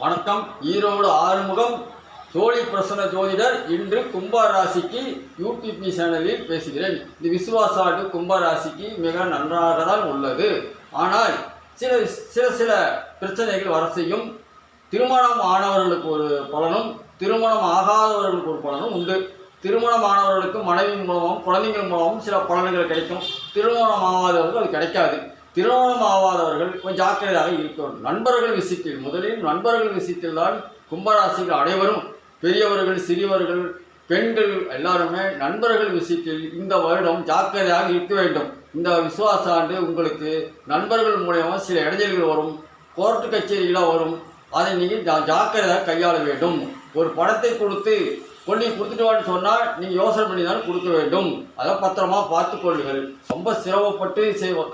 வணக்கம். ஈரோடு ஆறுமுகம் சோழி பிரசன்ன ஜோதிடர். இன்று கும்பராசிக்கு யூடியூப் சேனலில் பேசுகிறேன். இந்த விசுவாச ஆண்டு கும்பராசிக்கு மிக நன்றாக தான் உள்ளது. ஆனால் சில பிரச்சனைகள் வர செய்யும். திருமணம் ஆனவர்களுக்கு ஒரு பலனும் திருமணம் ஆகாதவர்களுக்கு ஒரு பலனும் உண்டு. திருமணம் ஆனவர்களுக்கு மனைவியின் மூலமும் குழந்தைகள் மூலமும் சில பலன்கள் கிடைக்கும். திருமணம் ஆகாதவர்களுக்கு அது கிடைக்காது. திருமணம் ஆகாதவர்கள் கொஞ்சம் ஜாக்கிரதையாக இருக்க வேண்டும். நண்பர்கள் விஷயத்தில் முதலில் நண்பர்கள் விஷயத்தில் தான் கும்பராசிகள் அனைவரும், பெரியவர்கள் சிறியவர்கள் பெண்கள் எல்லாருமே நண்பர்கள் விஷயத்தில் இந்த வருடம் ஜாக்கிரதையாக இருக்க வேண்டும். இந்த விசுவாச ஆண்டு உங்களுக்கு நண்பர்கள் மூலமாக சில இடைஞ்சல்கள் வரும், கோர்ட்டு கச்சேரிகளாக வரும். அதை நீங்கள் ஜாக்கிரதையாக கையாள வேண்டும். ஒரு பணத்தை கொடுத்துட்டு வான்னு சொன்னால் நீங்கள் யோசனை பண்ணி தான் கொடுக்க வேண்டும். அதை பத்திரமா பார்த்து கொள்ளுங்கள். ரொம்ப சிரமப்பட்டு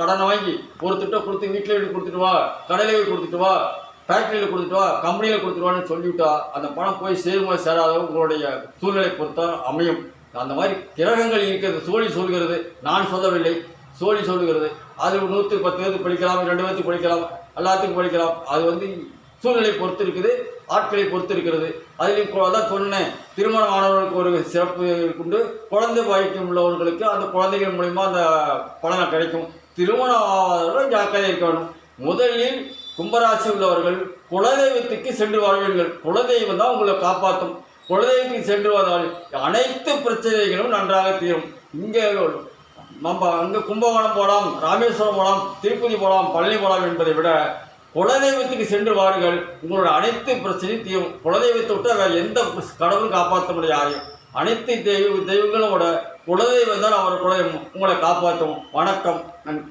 கடனை வாங்கி ஒருத்திட்ட கொடுத்து வீட்டில் கொடுத்துட்டு வா, கடையில் கொடுத்துட்டு வா, ஃபேக்ட்ரியில் கொடுத்துட்டு வா, கம்பெனியில் கொடுத்துட்டு சொல்லிவிட்டா அந்த பணம் போய் சேருமா சேராத உங்களுடைய சூழ்நிலை பொறுத்த அமையும். அந்த மாதிரி கிரகங்கள் இருக்கிறது. சோழி சொல்கிறது, நான் சொல்லவில்லை, சோழி சொல்லுகிறது. அது 110 பேருக்கு படிக்கலாம், 2 பேருக்கு படிக்கலாம், எல்லாத்துக்கும் படிக்கலாம். அது சூழ்நிலை பொறுத்து இருக்குது, ஆட்களை பொறுத்து இருக்கிறது. அதில் தான் சொன்னேன், திருமணம் ஆனவர்களுக்கு ஒரு சிறப்பு உண்டு. குழந்தை பாக்கியம் உள்ளவர்களுக்கு அந்த குழந்தைகள் மூலிமா அந்த பலனை கிடைக்கும். திருமணம் ஆகாதவர்கள் ஜாக்கிரதை இருக்க வேண்டும். முதலில் கும்பராசி உள்ளவர்கள் குலதெய்வத்துக்கு சென்று வாழ்வீர்கள். குலதெய்வம் தான் உங்களை காப்பாற்றும். குலதெய்வத்துக்கு சென்று வந்தால் அனைத்து பிரச்சனைகளும் நன்றாக தீரும். அங்கே கும்பகோணம் போகலாம், ராமேஸ்வரம் போகலாம், திருப்பதி போகலாம், பழனி போகலாம் என்பதை விட குலதெய்வத்துக்கு சென்று வாருங்கள். உங்களோட அனைத்து பிரச்சனையும் தீரும். குலதெய்வத்தை விட்டு வேறு எந்த கடவுளும் காப்பாற்ற முடியாது. அனைத்து தெய்வங்களோட குலதெய்வம் தான் அவர் குலதெய்வம் உங்களை காப்பாற்றும். வணக்கம். நன்றி.